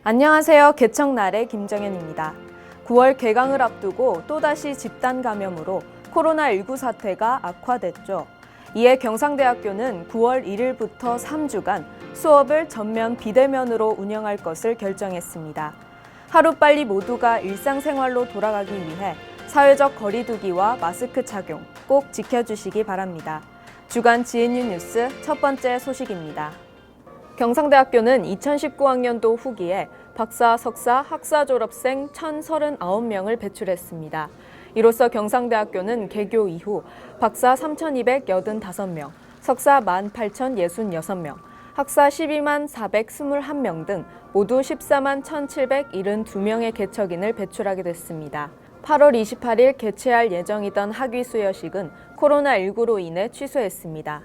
안녕하세요. 개척날의 김정현입니다. 9월 개강을 앞두고 또다시 집단 감염으로 코로나19 사태가 악화됐죠. 이에 경상대학교는 9월 1일부터 3주간 수업을 전면 비대면으로 운영할 것을 결정했습니다. 하루빨리 모두가 일상생활로 돌아가기 위해 사회적 거리 두기와 마스크 착용 꼭 지켜주시기 바랍니다. 주간 GNU 뉴스 첫 번째 소식입니다. 경상대학교는 2019학년도 후기에 박사, 석사, 학사 졸업생 1,039명을 배출했습니다. 이로써 경상대학교는 개교 이후 박사 3,285명, 석사 18,066명, 학사 12만 421명 등 모두 14만 1,772명의 개척인을 배출하게 됐습니다. 8월 28일 개최할 예정이던 학위 수여식은 코로나19로 인해 취소했습니다.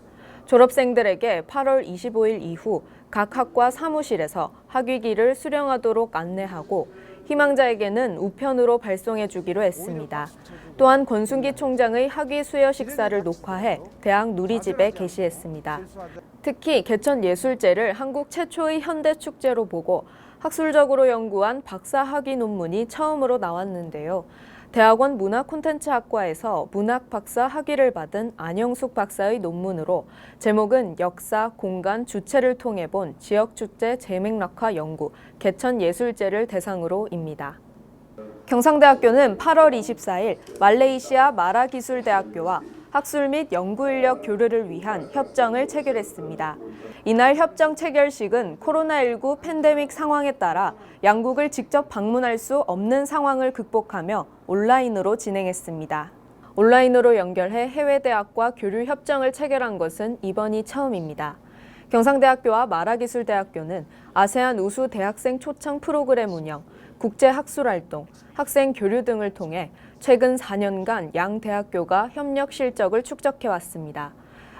졸업생들에게 8월 25일 이후 각 학과 사무실에서 학위기를 수령하도록 안내하고 희망자에게는 우편으로 발송해 주기로 했습니다. 또한 권순기 총장의 학위 수여 식사를 녹화해 대학 누리집에 게시했습니다. 특히 개천예술제를 한국 최초의 현대축제로 보고 학술적으로 연구한 박사 학위 논문이 처음으로 나왔는데요. 대학원 문화콘텐츠학과에서 문학 박사 학위를 받은 안영숙 박사의 논문으로 제목은 역사, 공간, 주체를 통해 본 지역축제 재맥락화 연구, 개천예술제를 대상으로입니다. 경상대학교는 8월 24일 말레이시아 마라기술대학교와 학술 및 연구인력 교류를 위한 협정을 체결했습니다. 이날 협정 체결식은 코로나19 팬데믹 상황에 따라 양국을 직접 방문할 수 없는 상황을 극복하며 온라인으로 진행했습니다. 온라인으로 연결해 해외 대학과 교류 협정을 체결한 것은 이번이 처음입니다. 경상대학교와 마라기술대학교는 아세안 우수 대학생 초청 프로그램 운영, 국제학술활동, 학생 교류 등을 통해 최근 4년간 양 대학교가 협력 실적을 축적해왔습니다.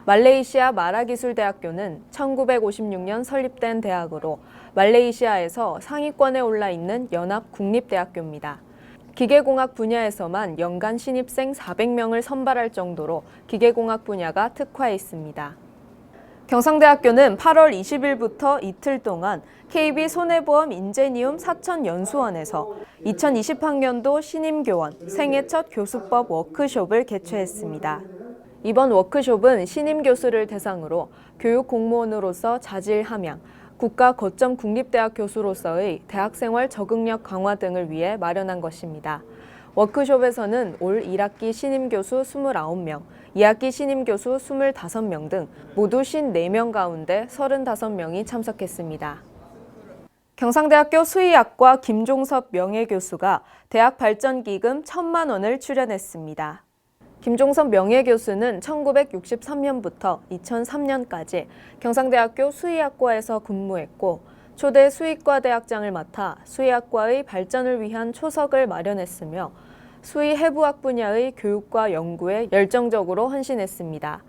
말레이시아 마라기술대학교는 1956년 설립된 대학으로 말레이시아에서 상위권에 올라 있는 연합 국립대학교입니다. 기계공학 분야에서만 연간 신입생 400명을 선발할 정도로 기계공학 분야가 특화해 있습니다. 경상대학교는 8월 20일부터 이틀 동안 KB 손해보험 인재니움 사천연수원에서 2020학년도 신임교원 생애 첫 교수법 워크숍을 개최했습니다. 이번 워크숍은 신임교수를 대상으로 교육 공무원으로서 자질 함양, 국가 거점 국립대학 교수로서의 대학생활 적응력 강화 등을 위해 마련한 것입니다. 워크숍에서는 올 1학기 신임교수 29명, 2학기 신임교수 25명 등 모두 54명 가운데 35명이 참석했습니다. 경상대학교 수의학과 김종섭 명예교수가 대학 발전기금 1,000만 원을 출연했습니다. 김종섭 명예교수는 1963년부터 2003년까지 경상대학교 수의학과에서 근무했고 초대 수의과 대학장을 맡아 수의학과의 발전을 위한 초석을 마련했으며 수의 해부학 분야의 교육과 연구에 열정적으로 헌신했습니다.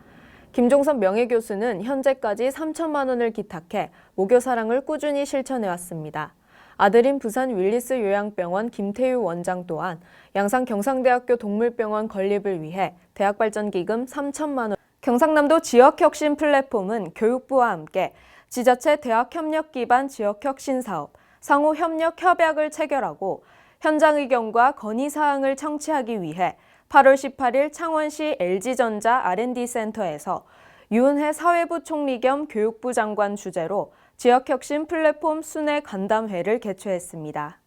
김종섭 명예교수는 현재까지 3천만 원을 기탁해 모교사랑을 꾸준히 실천해왔습니다. 아들인 부산 윌리스 요양병원 김태유 원장 또한 양산 경상대학교 동물병원 건립을 위해 대학발전기금 3천만 원. 경상남도 지역혁신 플랫폼은 교육부와 함께 지자체 대학협력 기반 지역혁신사업, 상호협력협약을 체결하고 현장 의견과 건의사항을 청취하기 위해 8월 18일 창원시 LG전자 R&D센터에서 유은혜 사회부 총리 겸 교육부 장관 주재로 지역혁신 플랫폼 순회 간담회를 개최했습니다.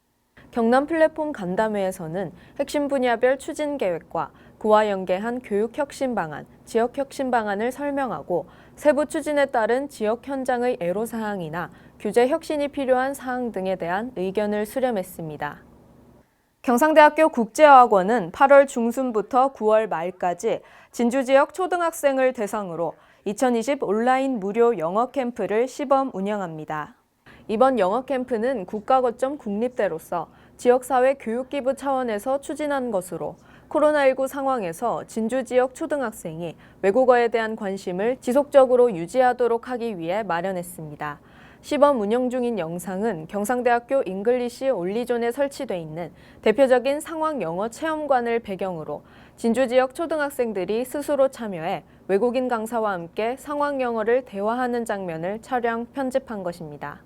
경남 플랫폼 간담회에서는 핵심 분야별 추진 계획과 그와 연계한 교육혁신 방안, 지역혁신 방안을 설명하고 세부 추진에 따른 지역 현장의 애로사항이나 규제 혁신이 필요한 사항 등에 대한 의견을 수렴했습니다. 경상대학교 국제어학원은 8월 중순부터 9월 말까지 진주 지역 초등학생을 대상으로 2020 온라인 무료 영어 캠프를 시범 운영합니다. 이번 영어 캠프는 국가 거점 국립대로서 지역사회 교육기부 차원에서 추진한 것으로 코로나19 상황에서 진주 지역 초등학생이 외국어에 대한 관심을 지속적으로 유지하도록 하기 위해 마련했습니다. 시범 운영 중인 영상은 경상대학교 잉글리시 올리존에 설치돼 있는 대표적인 상황 영어 체험관을 배경으로 진주 지역 초등학생들이 스스로 참여해 외국인 강사와 함께 상황 영어를 대화하는 장면을 촬영, 편집한 것입니다.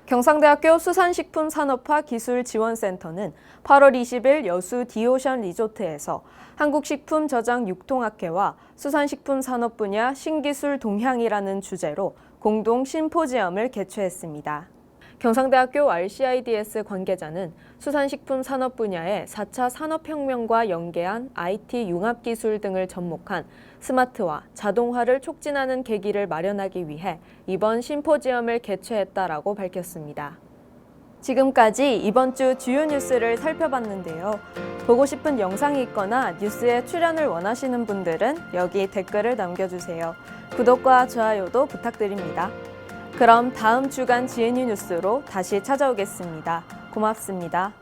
경상대학교 수산식품산업화 기술지원센터는 8월 20일 여수 디오션 리조트에서 한국식품저장육통학회와 수산식품산업 분야 신기술 동향이라는 주제로 공동 심포지엄을 개최했습니다. 경상대학교 RCIDS 관계자는 수산식품 산업 분야의 4차 산업혁명과 연계한 IT 융합기술 등을 접목한 스마트화, 자동화를 촉진하는 계기를 마련하기 위해 이번 심포지엄을 개최했다라고 밝혔습니다. 지금까지 이번 주 주요 뉴스를 살펴봤는데요. 보고 싶은 영상이 있거나 뉴스에 출연을 원하시는 분들은 여기 댓글을 남겨주세요. 구독과 좋아요도 부탁드립니다. 그럼 다음 주간 GNU 뉴스로 다시 찾아오겠습니다. 고맙습니다.